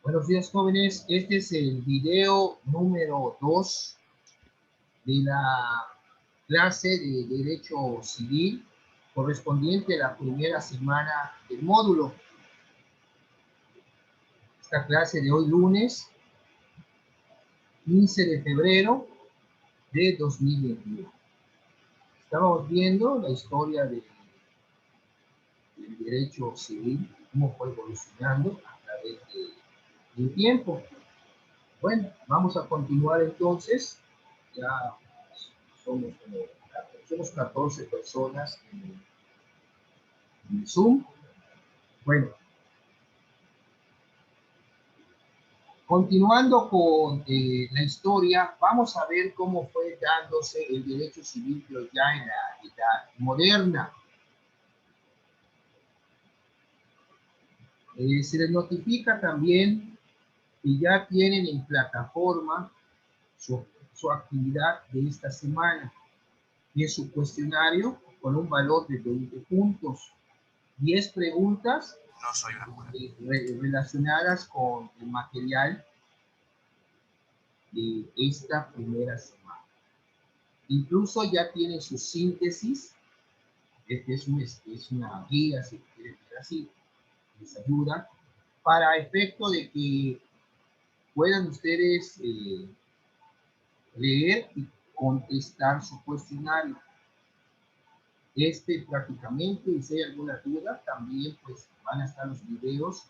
Buenos días, jóvenes. Este es el video número 2 de la clase de Derecho Civil correspondiente a la primera semana del módulo. Esta clase de hoy, lunes 15 de febrero de 2021. Estábamos viendo la historia del derecho civil, cómo fue evolucionando a través del tiempo. Bueno, vamos a continuar entonces. Ya somos 14 personas en Zoom. Bueno, continuando con la historia, vamos a ver cómo fue dándose el derecho civil, pero ya en la edad moderna. Se les notifica también que ya tienen en plataforma su actividad de esta semana y es su cuestionario con un valor de 20 puntos. 10 preguntas relacionadas con el material de esta primera semana. Incluso ya tienen su síntesis. Este es una guía, si quieren ver así, les ayuda para efecto de que puedan ustedes leer y contestar su cuestionario. Prácticamente, y si hay alguna duda, también pues van a estar los videos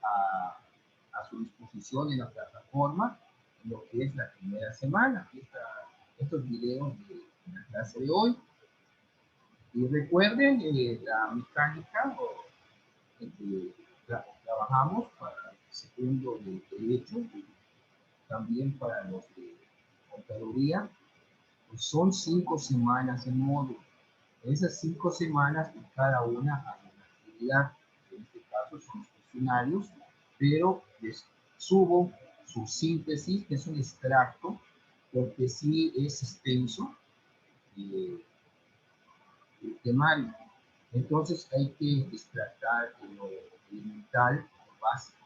a su disposición en la plataforma, en lo que es la primera semana, estos videos de la clase de hoy. Y recuerden la mecánica en que trabajamos para el segundo de derecho y también para los de contaduría, pues son 5 semanas en módulo. Esas 5 semanas y cada una hay una actividad. En este caso son los cuestionarios, pero les subo su síntesis, que es un extracto, porque sí es extenso el temario. Entonces hay que extractar lo elemental, lo básico.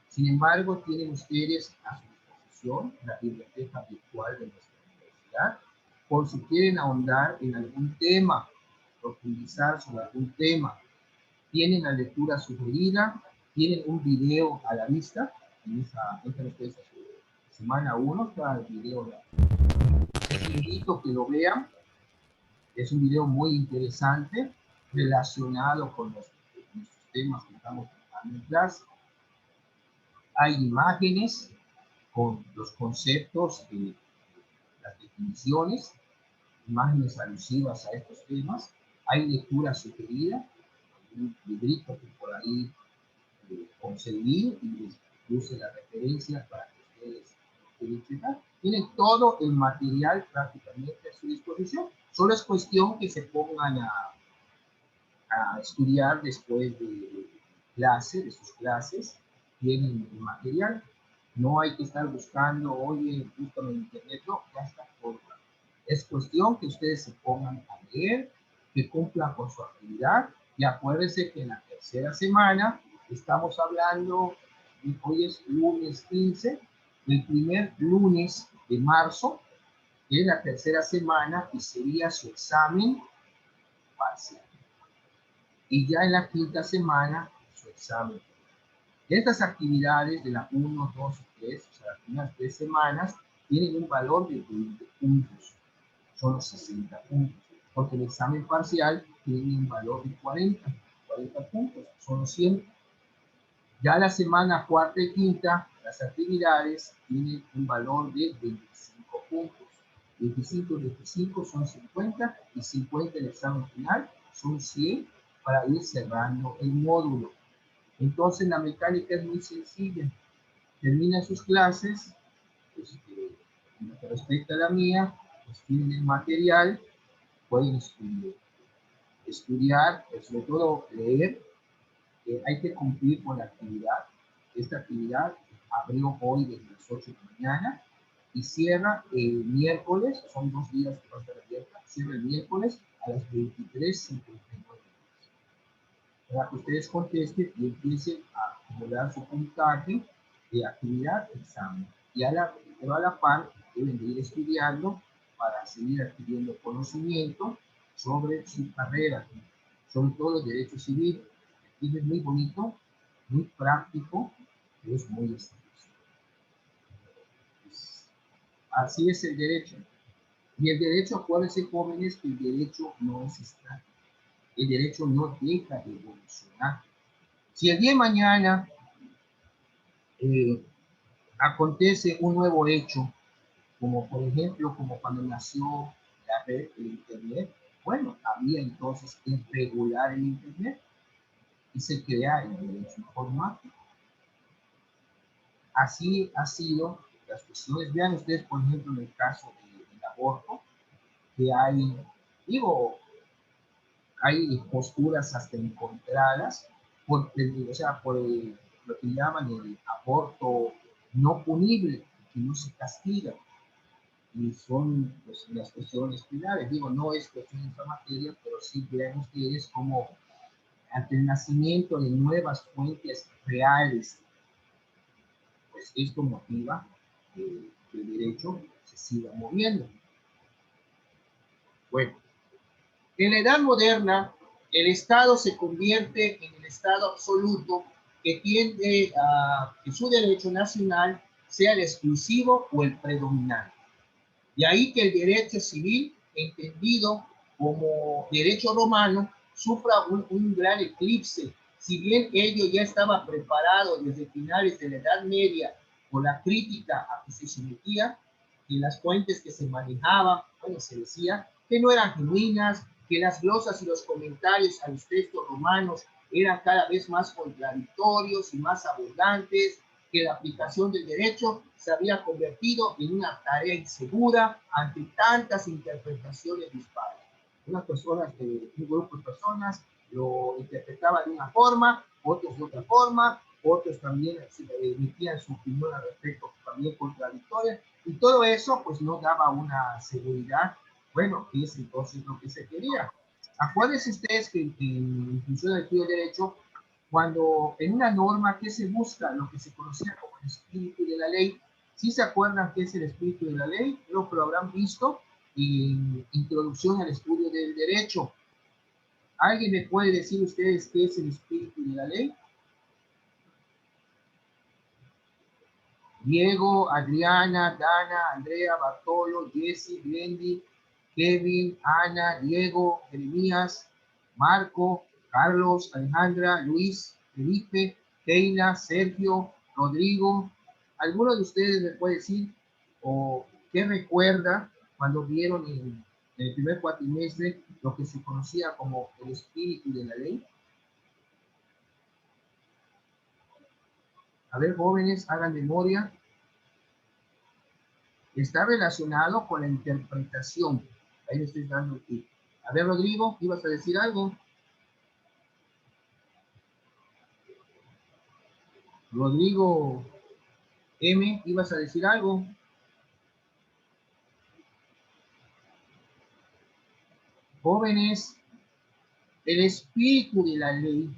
Sin embargo, tienen ustedes a su disposición la biblioteca virtual de nuestra universidad, por si quieren ahondar en algún tema, profundizar sobre algún tema. Tienen la lectura sugerida, tienen un video a la vista, entran ustedes a su semana 1, está el video. Les invito a que lo vean, es un video muy interesante relacionado con nuestros temas que estamos tratando en clase. Hay imágenes con los conceptos, las definiciones, imágenes alusivas a estos temas. Hay lectura sugerida, un librito que por ahí conseguí y les puse la referencia para que ustedes puedan checar. Tienen todo el material prácticamente a su disposición. Solo es cuestión que se pongan a estudiar después de sus clases. Tienen el material. No hay que estar buscando, oye, búscame en internet. No, ya está todo. Es cuestión que ustedes se pongan a leer, que cumplan con su actividad. Y acuérdense que en la tercera semana estamos hablando, hoy es lunes 15, el primer lunes de marzo es la tercera semana y sería su examen parcial. Y ya en la quinta semana, su examen. Estas actividades de la 1, 2 y 3, o sea, las primeras 3 semanas, tienen un valor de 20 puntos. Son los 60 puntos. Porque el examen parcial tiene un valor de 40 puntos, son los 100. Ya la semana cuarta y quinta, las actividades tienen un valor de 25 puntos. 25 son 50 y 50 el examen final son 100 para ir cerrando el módulo. Entonces la mecánica es muy sencilla. Terminan sus clases, pues, en lo que respecta a la mía, pues tienen el material, pueden estudiar, sobre todo leer. Hay que cumplir con la actividad. Esta actividad abrió hoy desde las 8 de la mañana y cierra el miércoles, son 2 días que va a estar abierta, cierra el miércoles a las 23:59. Para que ustedes contesten y empiecen a acumular su puntaje actividad, examen. Pero a la par deben de ir estudiando para seguir adquiriendo conocimiento sobre su carrera, sobre todo los derechos civiles. Y es muy bonito, muy práctico, pero es muy extenso. Así es el derecho. Y el derecho, acuérdense, jóvenes, que el derecho no es estático. El derecho no deja de evolucionar. Si el día de mañana acontece un nuevo hecho, como por ejemplo, como cuando nació la red, el Internet, bueno, había entonces que regular el Internet y se crea el derecho informático. Así ha sido las cuestiones. Vean ustedes, por ejemplo, en el caso del aborto, que digo, hay posturas hasta encontradas por, o sea, por lo que llaman el aborto no punible, que no se castiga. Y son pues, las cuestiones finales. Digo, no es cuestión de esta materia, pero sí vean ustedes como ante el nacimiento de nuevas fuentes reales, pues esto motiva que el derecho se siga moviendo. Bueno, en la edad moderna, el Estado se convierte en el Estado absoluto que tiende a que su derecho nacional sea el exclusivo o el predominante. De ahí que el derecho civil, entendido como derecho romano, sufra un gran eclipse. Si bien ello ya estaba preparado desde finales de la Edad Media por la crítica a que se sometía, y las fuentes que se manejaban, bueno, se decía que no eran genuinas, que las glosas y los comentarios a los textos romanos eran cada vez más contradictorios y más abundantes, que la aplicación del derecho se había convertido en una tarea insegura ante tantas interpretaciones dispares. Un grupo de personas lo interpretaban de una forma, otros de otra forma, otros también emitían su opinión al respecto también contradictoria, y todo eso pues no daba una seguridad, bueno, que es entonces lo que se quería. Acuérdense ustedes que en función del estudio de derecho, cuando en una norma, ¿qué se busca? Lo que se conocía como el espíritu de la ley. ¿Sí se acuerdan qué es el espíritu de la ley? Creo que lo habrán visto en Introducción al Estudio del Derecho. ¿Alguien me puede decir ustedes qué es el espíritu de la ley? Diego, Adriana, Dana, Andrea, Bartolo, Jesse, Glendy, Kevin, Ana, Diego, Jeremías, Marco, Carlos, Alejandra, Luis, Felipe, Keila, Sergio, Rodrigo. ¿Alguno de ustedes me puede decir o qué recuerda cuando vieron en el primer cuatrimestre lo que se conocía como el espíritu de la ley? A ver, jóvenes, hagan memoria. Está relacionado con la interpretación. Ahí le estoy dando aquí. A ver, Rodrigo, ¿ibas a decir algo? Rodrigo M, ¿ibas a decir algo? Jóvenes, el espíritu de la ley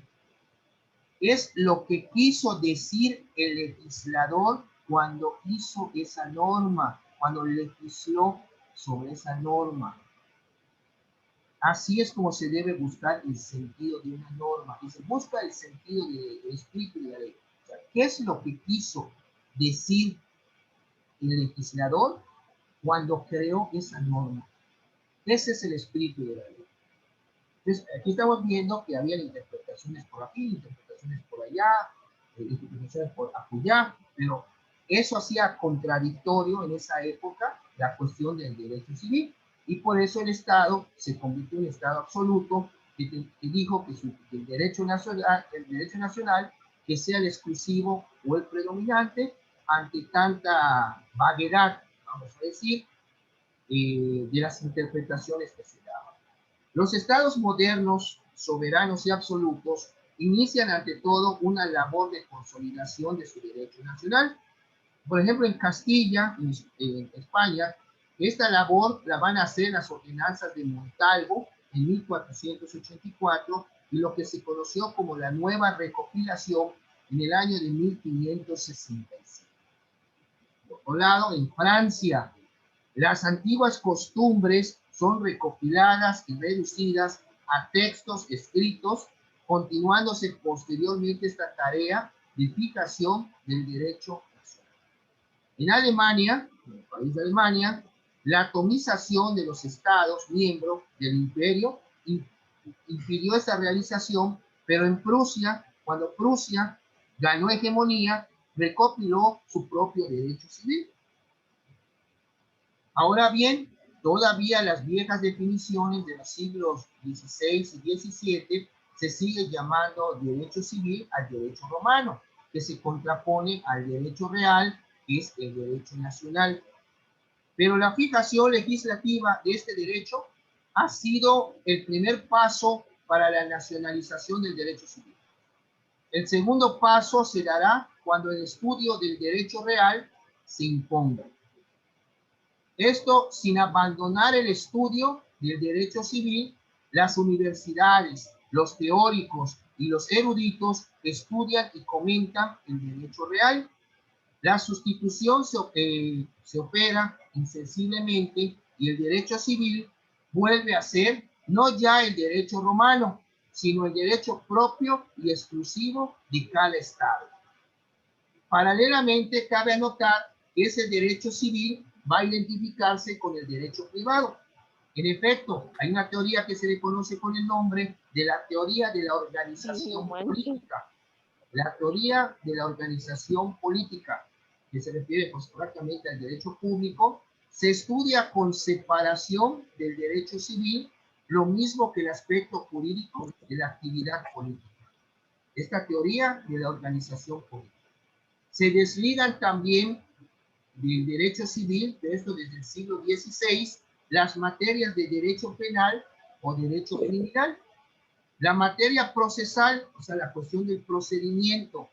es lo que quiso decir el legislador cuando hizo esa norma, cuando legisló sobre esa norma. Así es como se debe buscar el sentido de una norma. Y se busca el sentido del espíritu de la ley. O sea, ¿qué es lo que quiso decir el legislador cuando creó esa norma? Ese es el espíritu de la ley. Entonces, aquí estamos viendo que había interpretaciones por aquí, interpretaciones por allá, interpretaciones por acullá, pero eso hacía contradictorio en esa época la cuestión del derecho civil, y por eso el Estado se convirtió en un Estado absoluto que dijo que el derecho nacional que sea el exclusivo o el predominante ante tanta vaguedad, vamos a decir, de las interpretaciones que se daban. Los estados modernos, soberanos y absolutos inician ante todo una labor de consolidación de su derecho nacional. Por ejemplo, en Castilla, en España, esta labor la van a hacer las ordenanzas de Montalvo en 1484 y lo que se conoció como la nueva recopilación en el año de 1566. Por otro lado, en Francia, las antiguas costumbres son recopiladas y reducidas a textos escritos, continuándose posteriormente esta tarea de fijación del derecho nacional. En Alemania, en el país de Alemania, la atomización de los estados miembros del imperio impidió esa realización, pero en Prusia, cuando Prusia ganó hegemonía, recopiló su propio derecho civil. Ahora bien, todavía las viejas definiciones de los siglos XVI y XVII se sigue llamando derecho civil al derecho romano, que se contrapone al derecho real, que es el derecho nacional. Pero la fijación legislativa de este derecho ha sido el primer paso para la nacionalización del derecho civil. El segundo paso se dará cuando el estudio del derecho real se imponga. Esto sin abandonar el estudio del derecho civil. Las universidades, los teóricos y los eruditos estudian y comentan el derecho real. La sustitución se opera insensiblemente y el derecho civil vuelve a ser no ya el derecho romano, sino el derecho propio y exclusivo de cada estado. Paralelamente, cabe anotar que ese derecho civil va a identificarse con el derecho privado. En efecto, hay una teoría que se le conoce con el nombre de la teoría de la organización política. La teoría de la organización política, que se refiere pues, correctamente al derecho público, se estudia con separación del derecho civil, lo mismo que el aspecto jurídico de la actividad política. Esta teoría de la organización política. Se desligan también del derecho civil, de esto desde el siglo XVI, las materias de derecho penal o derecho criminal. La materia procesal, o sea, la cuestión del procedimiento,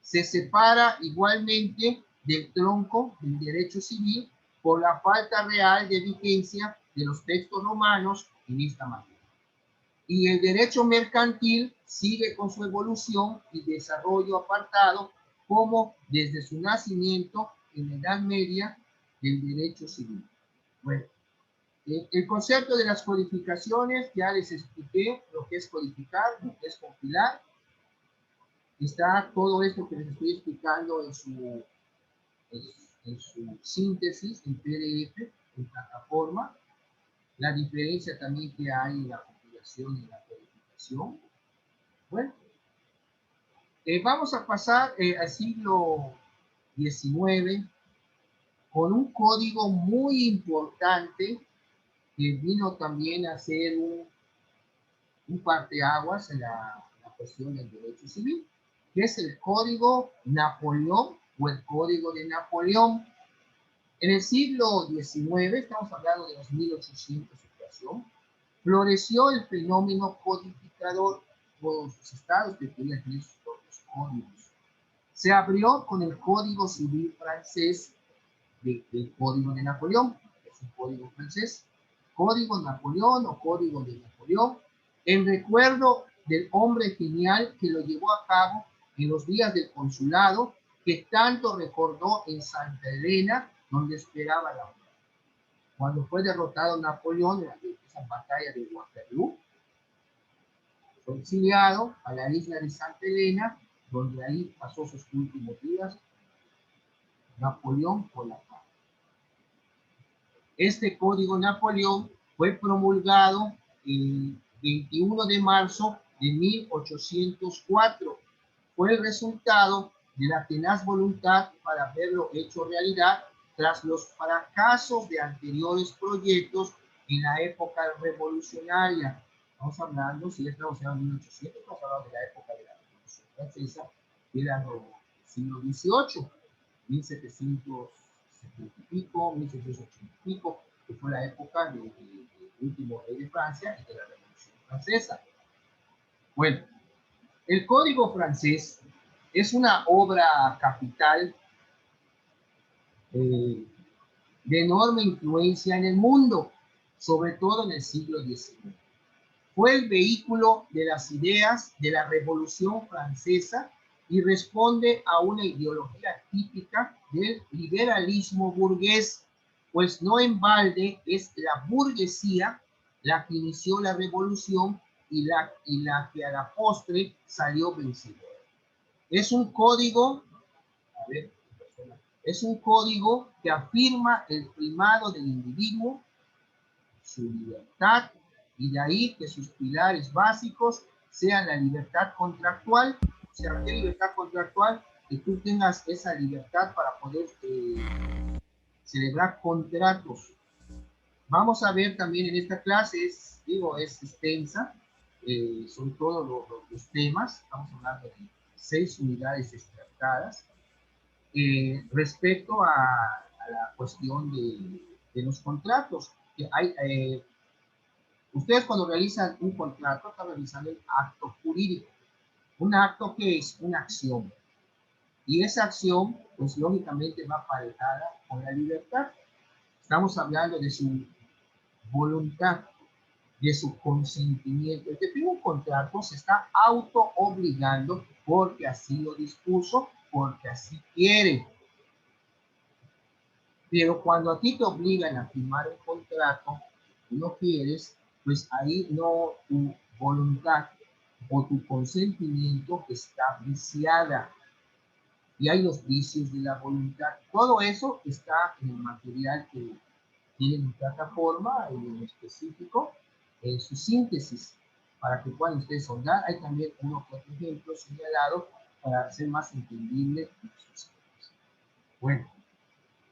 se separa igualmente del tronco del derecho civil por la falta real de vigencia de los textos romanos en esta materia. Y el derecho mercantil sigue con su evolución y desarrollo apartado como desde su nacimiento en la Edad Media del derecho civil. Bueno, el concepto de las codificaciones, ya les expliqué lo que es codificar, lo que es compilar. Está todo esto que les estoy explicando en su síntesis, en PDF, en plataforma. La diferencia también que hay en la compilación y la codificación. Bueno, vamos a pasar al siglo XIX con un código muy importante que vino también a ser un parteaguas en la cuestión del derecho civil, que es el Código Napoleón o el Código de Napoleón. En el siglo XIX, estamos hablando de los 1800 floreció el fenómeno codificador por los estados que querían tener sus propios códigos. Se abrió con el Código Civil francés del Código de Napoleón, que es un código francés, Código Napoleón o Código de Napoleón, en recuerdo del hombre genial que lo llevó a cabo en los días del consulado, que tanto recordó en Santa Elena, donde esperaba la muerte. Cuando fue derrotado Napoleón en esa batalla de Waterloo, fue exiliado a la isla de Santa Elena, donde ahí pasó sus últimos días, Napoleón Bonaparte. Este Código Napoleón fue promulgado el 21 de marzo de 1804. Fue el resultado de la tenaz voluntad para verlo hecho realidad tras los fracasos de anteriores proyectos en la época revolucionaria. Estamos hablando, si estamos hablando de 1800, estamos hablando de la época de la Revolución Francesa, que era el siglo XVIII, 1770 y pico, 1780 y pico, que fue la época del último rey de Francia y de la Revolución Francesa. Bueno, el Código francés es una obra capital de enorme influencia en el mundo, sobre todo en el siglo XIX. Fue el vehículo de las ideas de la Revolución Francesa y responde a una ideología típica del liberalismo burgués, pues no en balde es la burguesía la que inició la revolución y la que a la postre salió vencedora. Es un código, a ver, es un código que afirma el primado del individuo, su libertad, y de ahí que sus pilares básicos sean la libertad contractual, o sea, ¿qué libertad contractual? Que tú tengas esa libertad para poder celebrar contratos. Vamos a ver también en esta clase, es extensa, son todos los temas, estamos hablando de 6 unidades extractadas, respecto a la cuestión de los contratos. Que hay, ustedes cuando realizan un contrato, están realizando el acto jurídico. Un acto que es una acción. Y esa acción, pues lógicamente va aparejada con la libertad. Estamos hablando de su voluntad, de su consentimiento. El que firma un contrato se está auto obligando porque así lo dispuso, porque así quiere. Pero cuando a ti te obligan a firmar un contrato, tú no quieres, pues ahí no, tu voluntad o tu consentimiento está viciada. Y hay los vicios de la voluntad. Todo eso está en el material que tiene mi plataforma, en específico, en su síntesis, para que puedan ustedes sondar. Hay también unos otros ejemplos señalados para hacer más entendible sus temas. Bueno,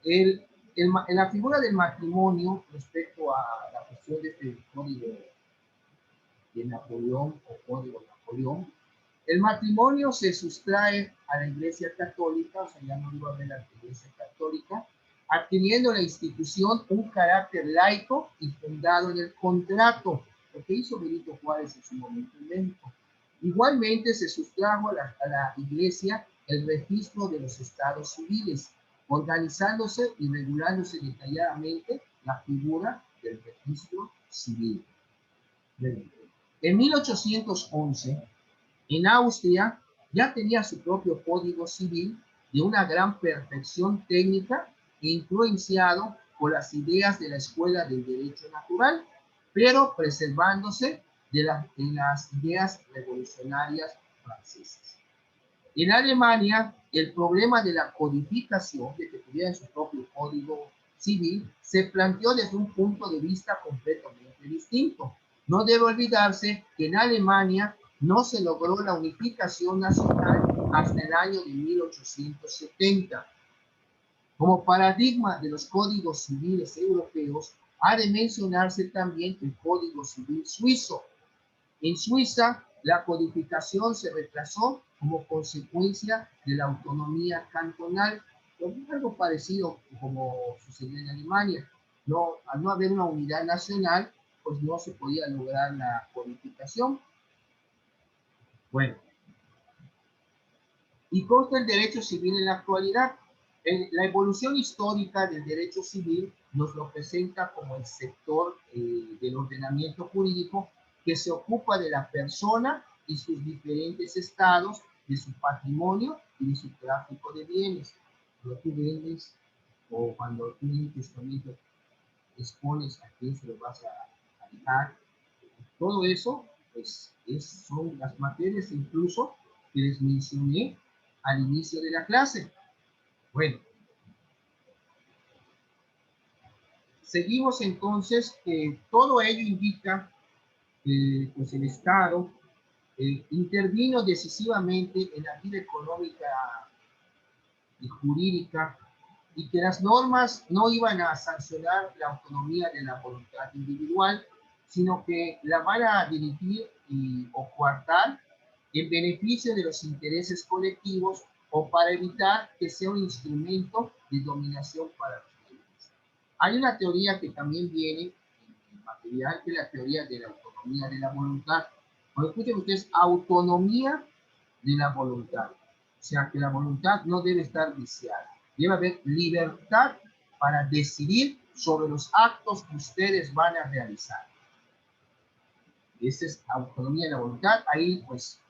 en la figura del matrimonio, respecto a la cuestión de este código de Napoleón o código Napoleón, el matrimonio se sustrae a la Iglesia Católica, o sea, ya no digo de la Iglesia Católica, adquiriendo la institución un carácter laico y fundado en el contrato, lo que hizo Benito Juárez en su momento en México. Igualmente se sustrajo a la Iglesia el registro de los estados civiles, organizándose y regulándose detalladamente la figura del registro civil. En 1811, en Austria ya tenía su propio código civil de una gran perfección técnica influenciado por las ideas de la escuela del derecho natural, pero preservándose de las ideas revolucionarias francesas. En Alemania, el problema de la codificación, de que tuvieran su propio código civil, se planteó desde un punto de vista completamente distinto. No debe olvidarse que en Alemania no se logró la unificación nacional hasta el año de 1870. Como paradigma de los códigos civiles europeos, ha de mencionarse también el Código Civil suizo. En Suiza, la codificación se retrasó como consecuencia de la autonomía cantonal, algo parecido como sucedió en Alemania. No, al no haber una unidad nacional, pues no se podía lograr la codificación. Bueno, y consta el derecho civil en la actualidad. La evolución histórica del derecho civil nos lo presenta como el sector del ordenamiento jurídico que se ocupa de la persona y sus diferentes estados, de su patrimonio y de su tráfico de bienes. Cuando tú vendes o cuando tú en testamento expones a quién se lo vas a dejar, todo eso pues, son las materias incluso que les mencioné al inicio de la clase. Bueno, seguimos entonces, todo ello indica que pues el Estado intervino decisivamente en la vida económica y jurídica y que las normas no iban a sancionar la autonomía de la voluntad individual, sino que la van a dirigir o coartar en beneficio de los intereses colectivos o para evitar que sea un instrumento de dominación para los países. Hay una teoría que también viene en el material, que es la teoría de la autonomía de la voluntad. Cuando escuchen ustedes, autonomía de la voluntad. O sea, que la voluntad no debe estar viciada. Debe haber libertad para decidir sobre los actos que ustedes van a realizar. Esa es autonomía de la voluntad. Ahí, pues,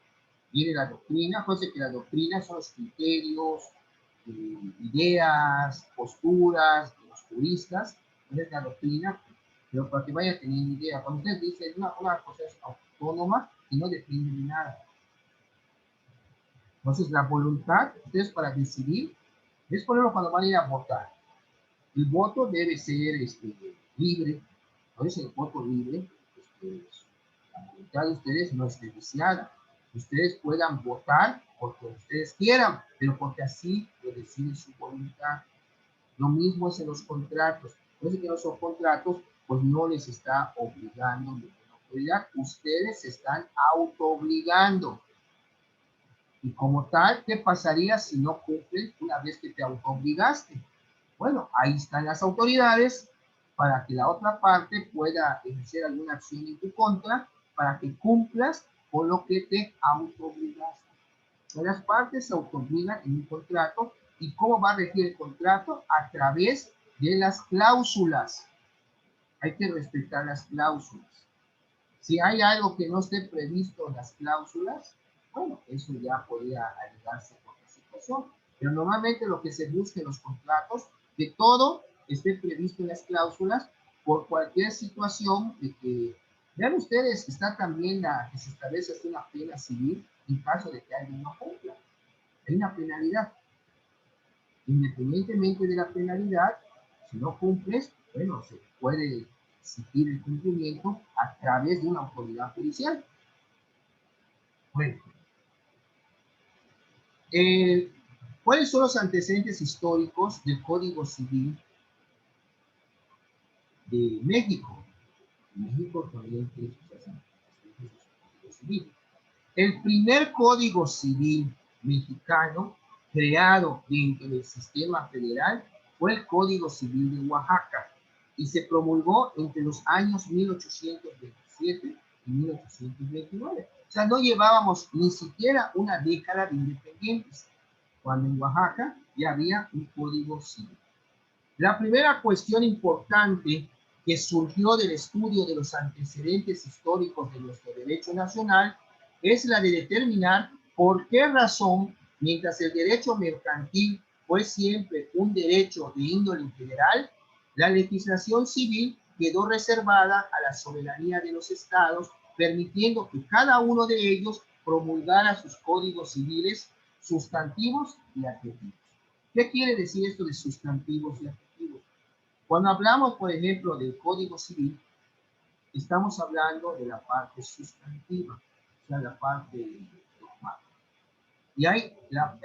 Viene la doctrina, acuérdense que la doctrina son los criterios, ideas, posturas de los juristas, es la doctrina, pero para que vaya teniendo idea, cuando ustedes dicen una cosa es autónoma y no depende de nada. Entonces, la voluntad, ustedes para decidir, es por ejemplo cuando van a ir a votar. El voto debe ser libre. Entonces, el voto libre, la voluntad de ustedes no es viciada. Ustedes puedan votar porque ustedes quieran, pero porque así lo decide su voluntad. Lo mismo es en los contratos. Entonces, que no son contratos, pues no les está obligando ninguna autoridad. Ustedes se están autoobligando. Y como tal, ¿qué pasaría si no cumplen una vez que te autoobligaste? Bueno, ahí están las autoridades para que la otra parte pueda ejercer alguna acción en tu contra para que cumplas con lo que te autoobligaste. Las partes se autoobligan en un contrato. ¿Y cómo va a regir el contrato? A través de las cláusulas. Hay que respetar las cláusulas. Si hay algo que no esté previsto en las cláusulas, bueno, eso ya podría alegarse por la situación. Pero normalmente lo que se busca en los contratos, que todo esté previsto en las cláusulas por cualquier situación de que, vean ustedes, está también la que se establece una pena civil en caso de que alguien no cumpla. Hay una penalidad. Independientemente de la penalidad, si no cumples, bueno, se puede exigir el cumplimiento a través de una autoridad judicial. Bueno, ¿cuáles son los antecedentes históricos del Código Civil de México? México también tiene sus antecedentes del Código Civil. El primer Código Civil mexicano creado dentro del sistema federal fue el Código Civil de Oaxaca y se promulgó entre los años 1827 y 1829. O sea, no llevábamos ni siquiera una década de independientes, cuando en Oaxaca ya había un Código Civil. La primera cuestión importante que surgió del estudio de los antecedentes históricos de nuestro derecho nacional es la de determinar por qué razón, mientras el derecho mercantil fue siempre un derecho de índole federal, la legislación civil quedó reservada a la soberanía de los estados, permitiendo que cada uno de ellos promulgara sus códigos civiles sustantivos y adjetivos. ¿Qué quiere decir esto de sustantivos y adjetivos? Cuando hablamos, por ejemplo, del Código Civil, estamos hablando de la parte sustantiva, o sea, la parte normal. Y hay la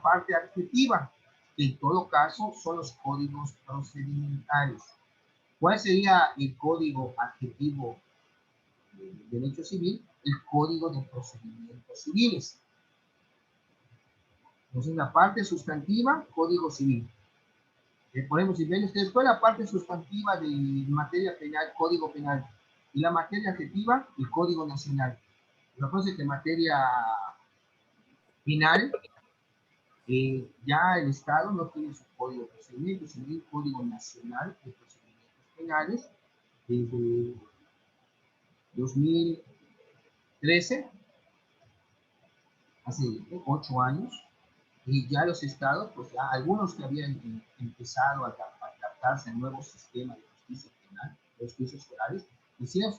parte adjetiva, que en todo caso son los códigos procedimentales. ¿Cuál sería el código adjetivo del derecho civil? El Código de Procedimientos Civiles. Entonces, la parte sustantiva, Código Civil. Por si ven ustedes, ¿cuál es la parte sustantiva de materia penal, Código Penal? Y la materia adjetiva, el Código Nacional. Lo que pasa es que en materia penal, ya el Estado no tiene su código de procedimientos, sino un Código Nacional de Procedimientos Penales desde 2013, hace 8 años, y ya los estados, pues ya algunos que habían empezado a adaptarse al nuevo sistema de justicia penal, los juicios orales, hicieron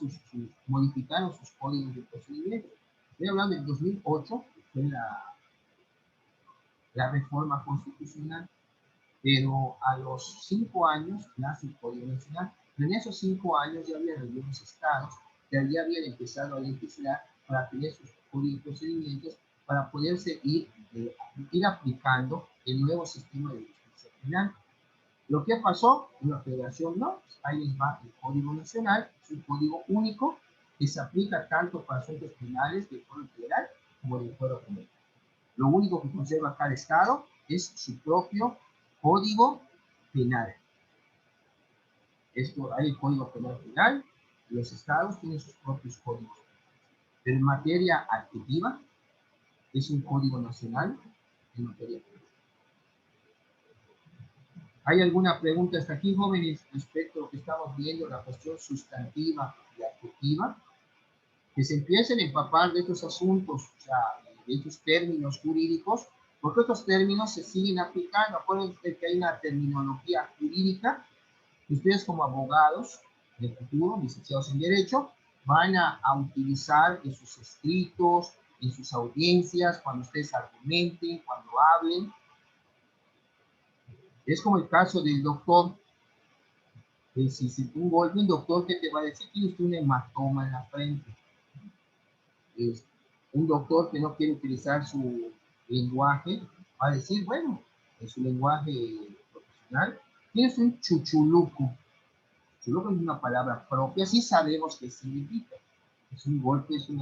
modificaron sus códigos de procedimiento. Estoy hablando del 2008, que fue la reforma constitucional, pero a los 5 años nace el Código Nacional. Pero en esos 5 años ya había algunos estados que ya habían empezado a legislar para tener sus códigos de procedimientos para poderse ir aplicando el nuevo sistema de justicia penal. Lo que pasó en la federación no, ahí les va el Código Nacional, es un código único que se aplica tanto para asuntos penales del Fuero Federal como del Fuero Común. Lo único que conserva cada estado es su propio Código Penal. Esto, hay el Código Penal Federal, y los estados tienen sus propios códigos. Pero en materia adjetiva, es un código nacional en materia penal. ¿Hay alguna pregunta hasta aquí, jóvenes, respecto a lo que estamos viendo, la cuestión sustantiva y adjetiva? que se empiecen a empapar de estos asuntos, o sea, de estos términos jurídicos, porque estos términos se siguen aplicando. Acuérdense que hay una terminología jurídica que ustedes como abogados del futuro, licenciados en Derecho, van a utilizar en sus escritos, en sus audiencias, cuando ustedes argumenten, cuando hablen. Es como el caso del doctor, que si se un golpe, un doctor que te va a decir que tiene un hematoma en la frente. Es un doctor que no quiere utilizar su lenguaje, va a decir, bueno, en su lenguaje profesional, tienes un chuchuluco. Chuchuluco es una palabra propia, sí sabemos qué significa. Es un golpe, es un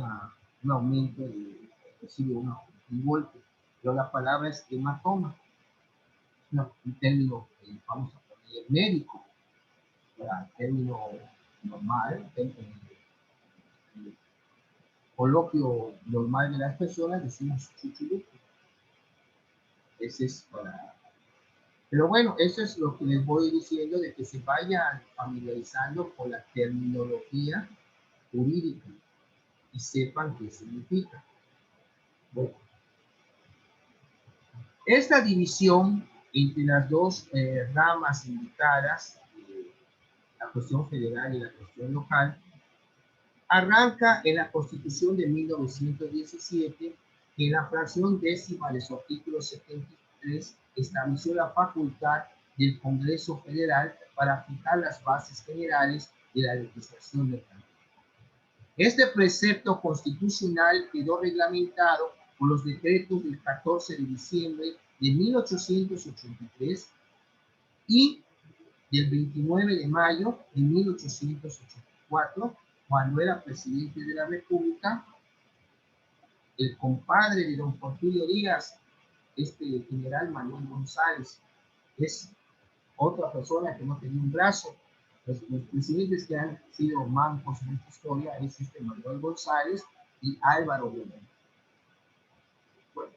aumento de, recibe un golpe, pero la palabra es hematoma. Es un término, vamos a poner, médico, para el término normal, el coloquio normal de las personas, decimos chuchuluco. Ese es para... Pero bueno, eso es lo que les voy diciendo, de que se vayan familiarizando con la terminología jurídica y sepan qué significa. Bueno, esta división entre las dos ramas indicadas, la cuestión federal y la cuestión local, arranca en la Constitución de 1917, que en la fracción décima de su artículo 73 estableció la facultad del Congreso Federal para fijar las bases generales de la legislación local. Este precepto constitucional quedó reglamentado por los decretos del 14 de diciembre de 1883 y del 29 de mayo de 1884, cuando era presidente de la República, el compadre de don Porfirio Díaz, este general Manuel González, es otra persona que no tenía un brazo. Los presidentes que han sido mancos en esta historia es este Manuel González y Álvaro Obregón. Bueno,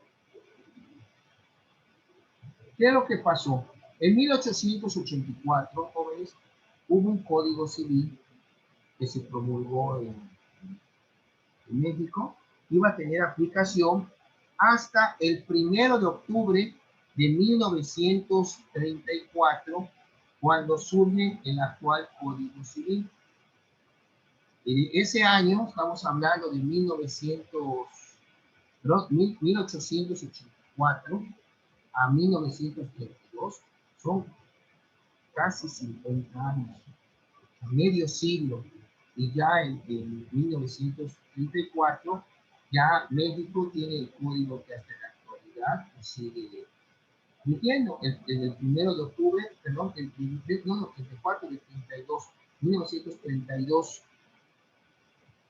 ¿qué es lo que pasó? En 1884, jóvenes, hubo un código civil que se promulgó en México, iba a tener aplicación hasta el 1 de octubre de 1934, cuando surge el actual Código Civil. Ese año, estamos hablando de 1884 a 1932, son casi 50 años, medio siglo, y ya en 1934 ya México tiene el código que hasta la actualidad sigue viviendo. El 1 de octubre, perdón, el 34 de 32, 1932,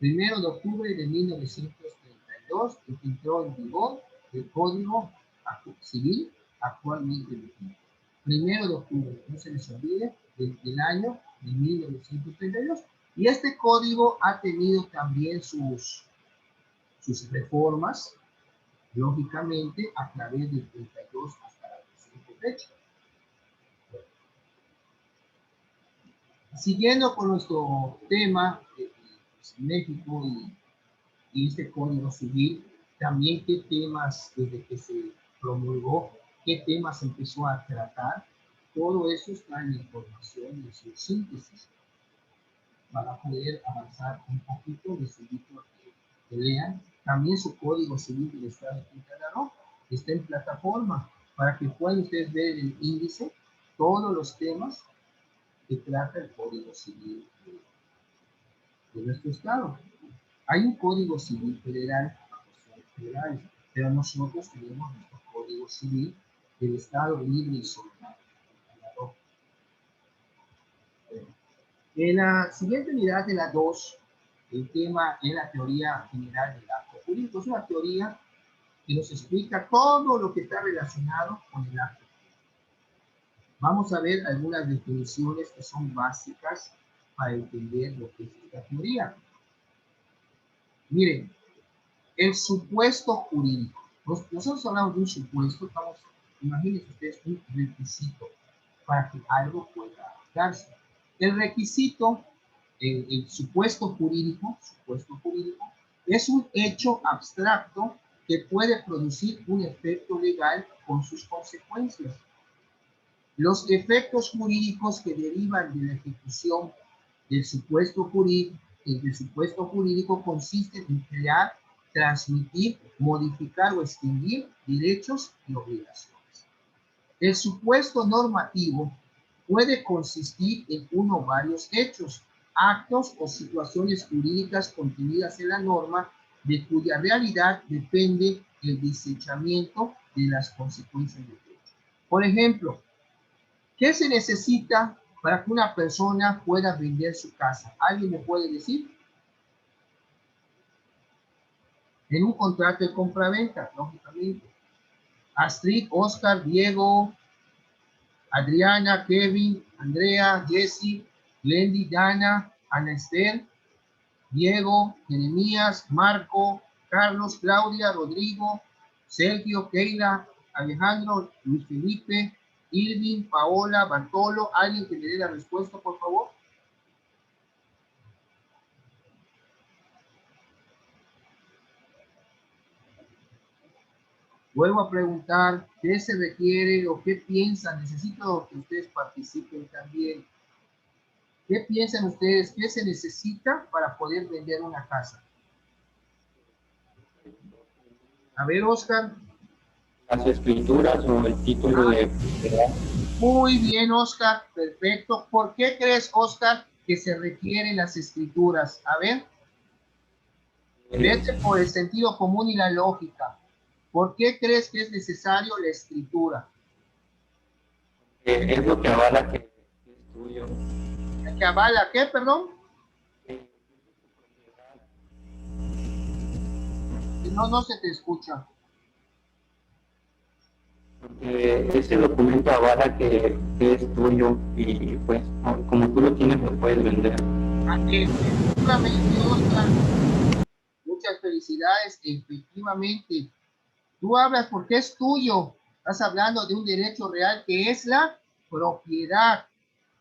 1 de octubre de 1932, que entró en vigor el Código Civil actualmente vigente. 1 de octubre, no se les olvide, del año de 1932. Y este código ha tenido también sus reformas, lógicamente, a través del 32 hasta la presente fecha. Siguiendo con nuestro tema, México y este Código Civil, también qué temas, desde que se promulgó, qué temas empezó a tratar, todo eso está en la información de su síntesis. Para poder avanzar un poquito, les invito a que lean. También su Código Civil del Estado de Quintana Roo está en plataforma, para que puedan ustedes ver el índice, todos los temas que trata el Código Civil de nuestro Estado. Hay un Código Civil federal, federales, pero nosotros tenemos nuestro Código Civil del Estado Libre y Soberano. En la siguiente unidad de la 2, el tema es la teoría general del acto jurídico. Es una teoría que nos explica todo lo que está relacionado con el acto. Vamos a ver algunas definiciones que son básicas para entender lo que es esta teoría. Miren, el supuesto jurídico. Nosotros hablamos de un supuesto, imagínense ustedes un requisito para que algo pueda darse. El requisito el supuesto jurídico es un hecho abstracto que puede producir un efecto legal con sus consecuencias. Los efectos jurídicos que derivan de la ejecución del supuesto jurídico consisten en crear, transmitir, modificar o extinguir derechos y obligaciones. El supuesto normativo puede consistir en uno o varios hechos, actos o situaciones jurídicas contenidas en la norma de cuya realidad depende el desechamiento de las consecuencias del hecho. Por ejemplo, ¿qué se necesita para que una persona pueda vender su casa? ¿Alguien me puede decir? En un contrato de compraventa, lógicamente. Astrid, Oscar, Diego, Adriana, Kevin, Andrea, Jesse, Lendy, Dana, Ana Esther, Diego, Jeremías, Marco, Carlos, Claudia, Rodrigo, Sergio, Keila, Alejandro, Luis Felipe, Irving, Paola, Bartolo. ¿Alguien que me dé la respuesta, por favor? Vuelvo a preguntar, ¿qué se requiere o qué piensan? Necesito que ustedes participen también. ¿Qué piensan ustedes? ¿Qué se necesita para poder vender una casa? A ver, Oscar. Las escrituras o el título de propiedad. Muy bien, Oscar. Perfecto. ¿Por qué crees, Oscar, que se requieren las escrituras? A ver. Vete por el sentido común y la lógica. ¿Por qué crees que es necesario la escritura? Es lo que avala que es tuyo. ¿Que avala qué, perdón? No se te escucha. Porque ese documento avala que es tuyo y pues como tú lo tienes lo puedes vender. Efectivamente, Oscar. Muchas felicidades. Efectivamente. Tú hablas porque es tuyo. Estás hablando de un derecho real que es la propiedad.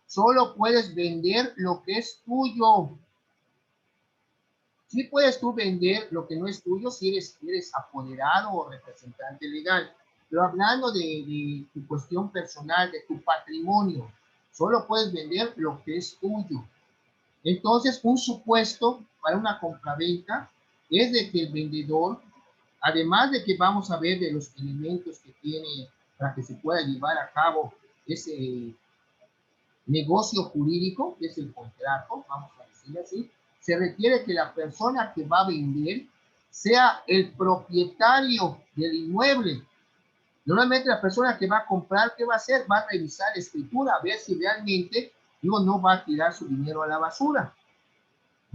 Solo puedes vender lo que es tuyo. Sí puedes tú vender lo que no es tuyo si eres apoderado o representante legal. Pero hablando de tu cuestión personal, de tu patrimonio, solo puedes vender lo que es tuyo. Entonces, un supuesto para una compraventa es de que el vendedor, además de que vamos a ver de los elementos que tiene para que se pueda llevar a cabo ese negocio jurídico, que es el contrato, vamos a decir así, se requiere que la persona que va a vender sea el propietario del inmueble. Normalmente la persona que va a comprar, ¿qué va a hacer? Va a revisar la escritura, a ver si realmente, no va a tirar su dinero a la basura.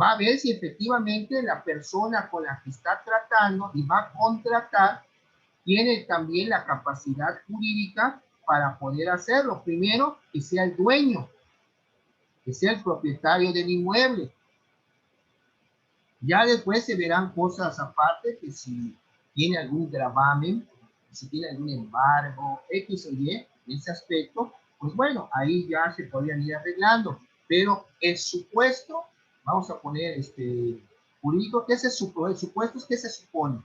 Va a ver si efectivamente la persona con la que está tratando y va a contratar tiene también la capacidad jurídica para poder hacerlo. Primero, que sea el dueño, que sea el propietario del inmueble. Ya después se verán cosas aparte, que si tiene algún gravamen, si tiene algún embargo, X o Y, en ese aspecto, pues bueno, ahí ya se podrían ir arreglando. Pero el supuesto, vamos a poner jurídico, ¿qué es el supuesto? ¿Qué se supone?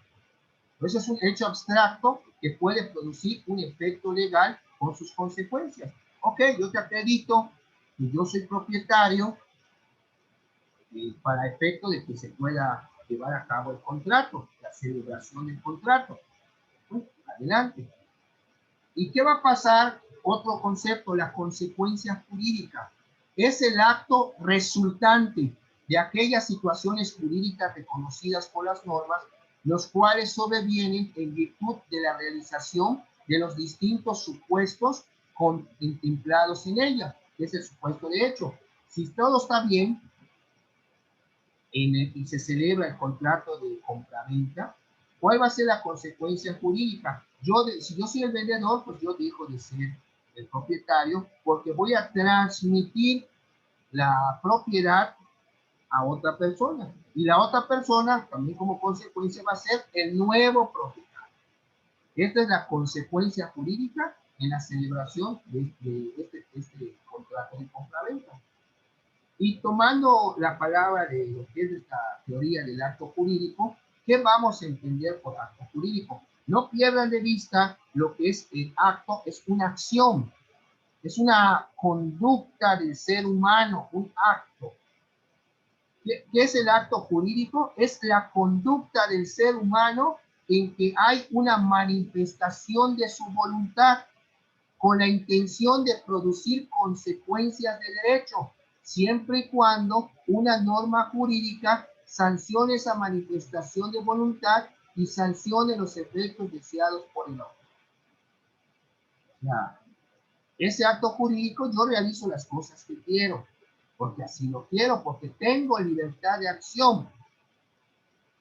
Pues es un hecho abstracto que puede producir un efecto legal con sus consecuencias. Ok, yo te acredito que yo soy propietario para efecto de que se pueda llevar a cabo el contrato, la celebración del contrato. Adelante. ¿Y qué va a pasar? Otro concepto, la consecuencia jurídica. Es el acto resultante de aquellas situaciones jurídicas reconocidas por las normas, los cuales sobrevienen en virtud de la realización de los distintos supuestos contemplados en ella, que es el supuesto de hecho. Si todo está bien, y se celebra el contrato de compraventa, ¿cuál va a ser la consecuencia jurídica? Si yo soy el vendedor, pues yo dejo de ser el propietario porque voy a transmitir la propiedad a otra persona. Y la otra persona, también como consecuencia, va a ser el nuevo propietario. Esta es la consecuencia jurídica en la celebración de este contrato de compraventa. Y tomando la palabra de lo que es esta teoría del acto jurídico, ¿qué vamos a entender por acto jurídico? No pierdan de vista lo que es el acto, es una acción, es una conducta del ser humano, un acto. ¿Qué es el acto jurídico? Es la conducta del ser humano en que hay una manifestación de su voluntad con la intención de producir consecuencias de derecho, siempre y cuando una norma jurídica sancione esa manifestación de voluntad y sancione los efectos deseados por el otro. Ya. Ese acto jurídico, yo realizo las cosas que quiero, porque así lo quiero, porque tengo libertad de acción.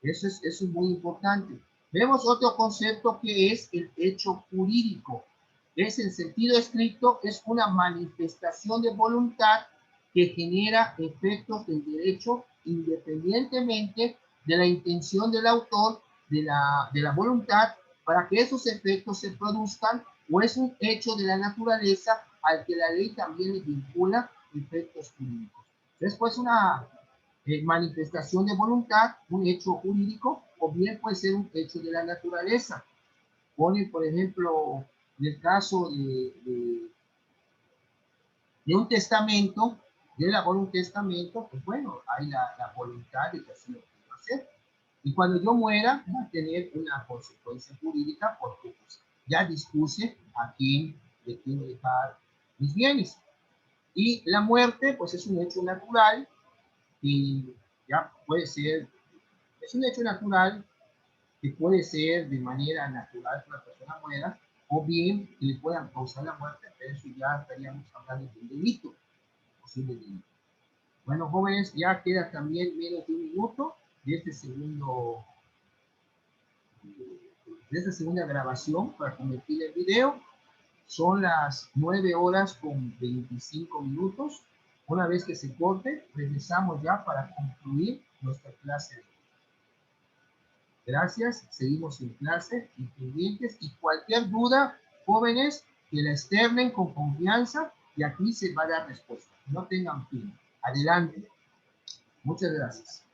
Eso es muy importante. Vemos otro concepto que es el hecho jurídico. Es en sentido estricto, es una manifestación de voluntad que genera efectos del derecho independientemente de la intención del autor, de la voluntad, para que esos efectos se produzcan, o es un hecho de la naturaleza al que la ley también le vincula efectos jurídicos. Después una manifestación de voluntad, un hecho jurídico, o bien puede ser un hecho de la naturaleza. Pone, por ejemplo, en el caso de un testamento, de elaborar un testamento, pues bueno, hay la voluntad de que así lo quiero hacer. Y cuando yo muera, va a tener una consecuencia jurídica porque pues, ya dispuse a quién le quiero dejar mis bienes. Y la muerte, pues es un hecho natural y ya puede ser, es un hecho natural que puede ser de manera natural que la persona muera, o bien que le puedan causar la muerte, pero eso ya estaríamos hablando de un delito, posible delito. Bueno, jóvenes, ya queda también menos de un minuto de de esta segunda grabación para convertir el video. Son las 9 horas con 25 minutos. Una vez que se corte, regresamos ya para concluir nuestra clase. Gracias, seguimos en clase, y pendientes, y cualquier duda, jóvenes, que la externen con confianza y aquí se va a dar respuesta. No tengan fin. Adelante. Muchas gracias.